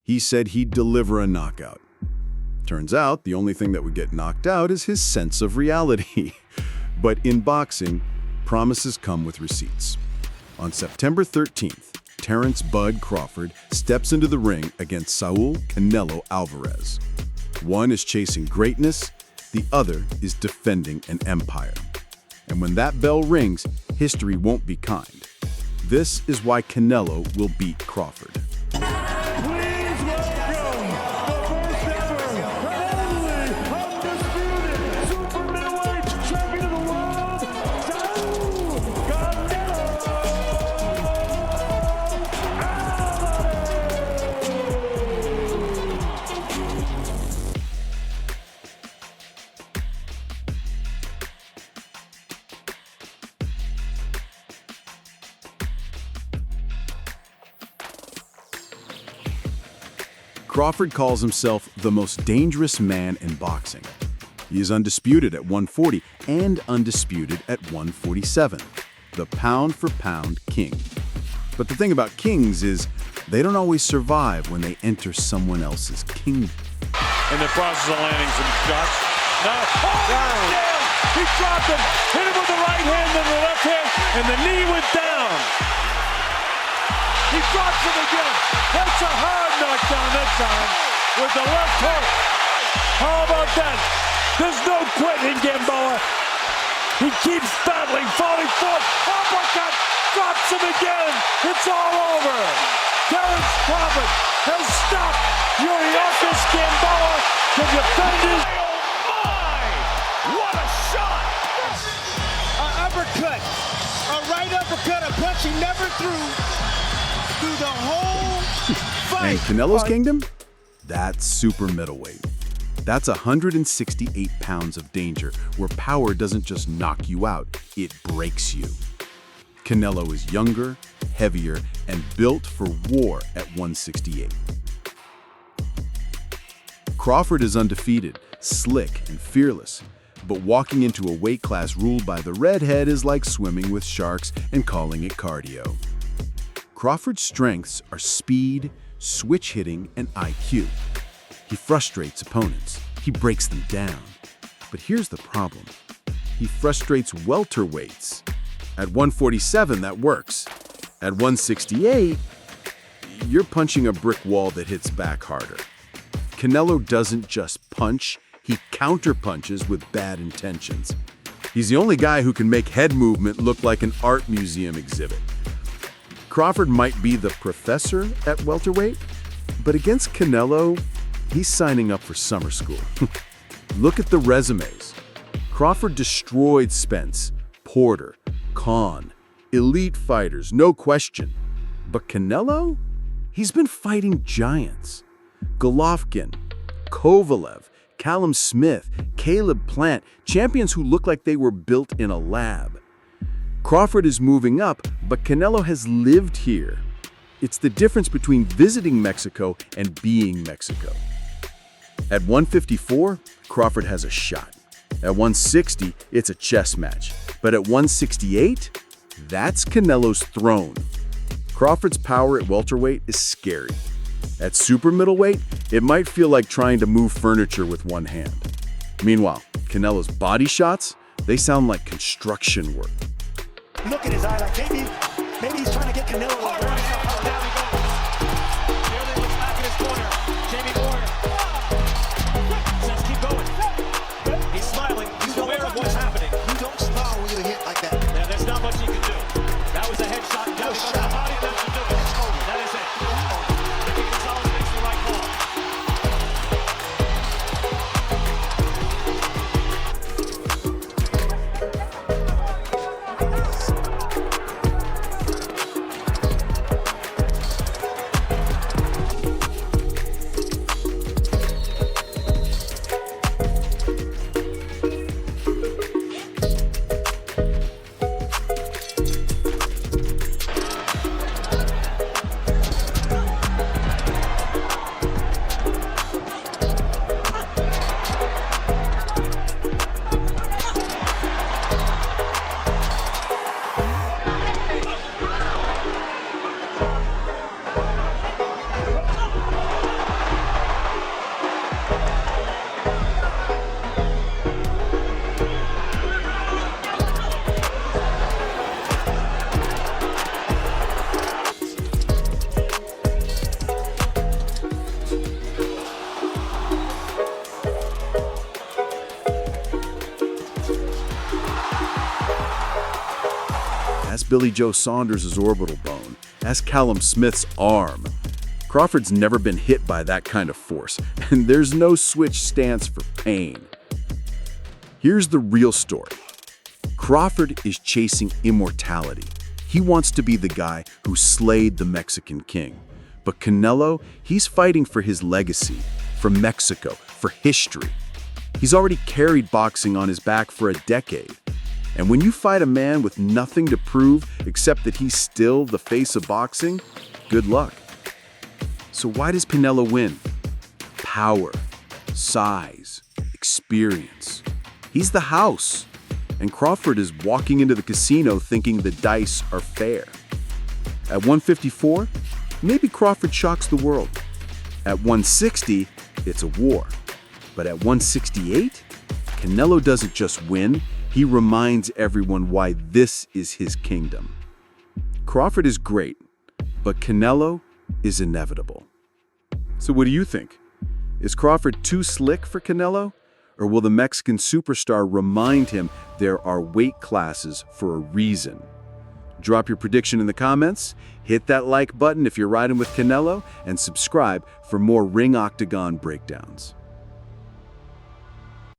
He said he'd deliver a knockout. Turns out, the only thing that would get knocked out is his sense of reality. But in boxing, promises come with receipts. On September 13th, Terence "Bud" Crawford steps into the ring against Saul Canelo Alvarez. One is chasing greatness, the other is defending an empire. And when that bell rings, history won't be kind. This is why Canelo will beat Crawford. Please welcome the first ever, only undisputed super middleweight champion of the world, Saul Canelo Crawford calls himself the most dangerous man in boxing. He is undisputed at 140 and undisputed at 147, the pound-for-pound king. But the thing about kings is they don't always survive when they enter someone else's kingdom. in the process of landing some shots. Now, down. He dropped him, hit him with the right hand and the left hand, and the knee went down. He drops him again. That's a hard knockdown that time with the left hook. How about that? There's no quitting Gamboa. He keeps battling, falling forward. Uppercut, drops him again. It's all over. Terence Crawford has stopped Yuriorkis Gamboa to defend his. Oh my! What a shot! An uppercut, a right uppercut, a punch he never through the whole fight. And Canelo's kingdom? That's super middleweight. That's 168 pounds of danger, where power doesn't just knock you out, it breaks you. Canelo is younger, heavier, and built for war at 168. Crawford is undefeated, slick, and fearless, but walking into a weight class ruled by the redhead is like swimming with sharks and calling it cardio. Crawford's strengths are speed, switch hitting, and IQ. He frustrates opponents. He breaks them down. But here's the problem. He frustrates welterweights. At 147, that works. At 168, you're punching a brick wall that hits back harder. Canelo doesn't just punch, he counterpunches with bad intentions. He's the only guy who can make head movement look like an art museum exhibit. Crawford might be the professor at welterweight, but against Canelo, he's signing up for summer school. Look at the resumes. Crawford destroyed Spence, Porter, Khan, elite fighters, no question. But Canelo? He's been fighting giants. Golovkin, Kovalev, Callum Smith, Caleb Plant, champions who look like they were built in a lab. Crawford is moving up, but Canelo has lived here. It's the difference between visiting Mexico and being Mexico. At 154, Crawford has a shot. At 160, it's a chess match. But at 168, that's Canelo's throne. Crawford's power at welterweight is scary. At super middleweight, it might feel like trying to move furniture with one hand. Meanwhile, Canelo's body shots, they sound like construction work. Look in his eye like maybe he's trying to get Canelo. Hard right now, down he goes. Nearly looks back in his corner. Jamie Moore says keep going. He's smiling. He's aware of what's happening. You don't smile when you hit like that. Yeah, there's not much he can do. That was a headshot. Down he goes to the body. That should do it. That is it. Ricky Gonzalez makes the right call. Ask Billy Joe Saunders' orbital bone. Ask Callum Smith's arm. Crawford's never been hit by that kind of force, and there's no switch stance for pain. Here's the real story. Crawford is chasing immortality. He wants to be the guy who slayed the Mexican king. But Canelo, he's fighting for his legacy, for Mexico, for history. He's already carried boxing on his back for a decade. And when you fight a man with nothing to prove except that he's still the face of boxing, good luck. So why does Canelo win? Power, size, experience. He's the house. And Crawford is walking into the casino thinking the dice are fair. At 154, maybe Crawford shocks the world. At 160, it's a war. But at 168, Canelo doesn't just win, he reminds everyone why this is his kingdom. Crawford is great, but Canelo is inevitable. So what do you think? Is Crawford too slick for Canelo? Or will the Mexican superstar remind him there are weight classes for a reason? Drop your prediction in the comments, hit that like button if you're riding with Canelo, and subscribe for more Ring Octagon breakdowns.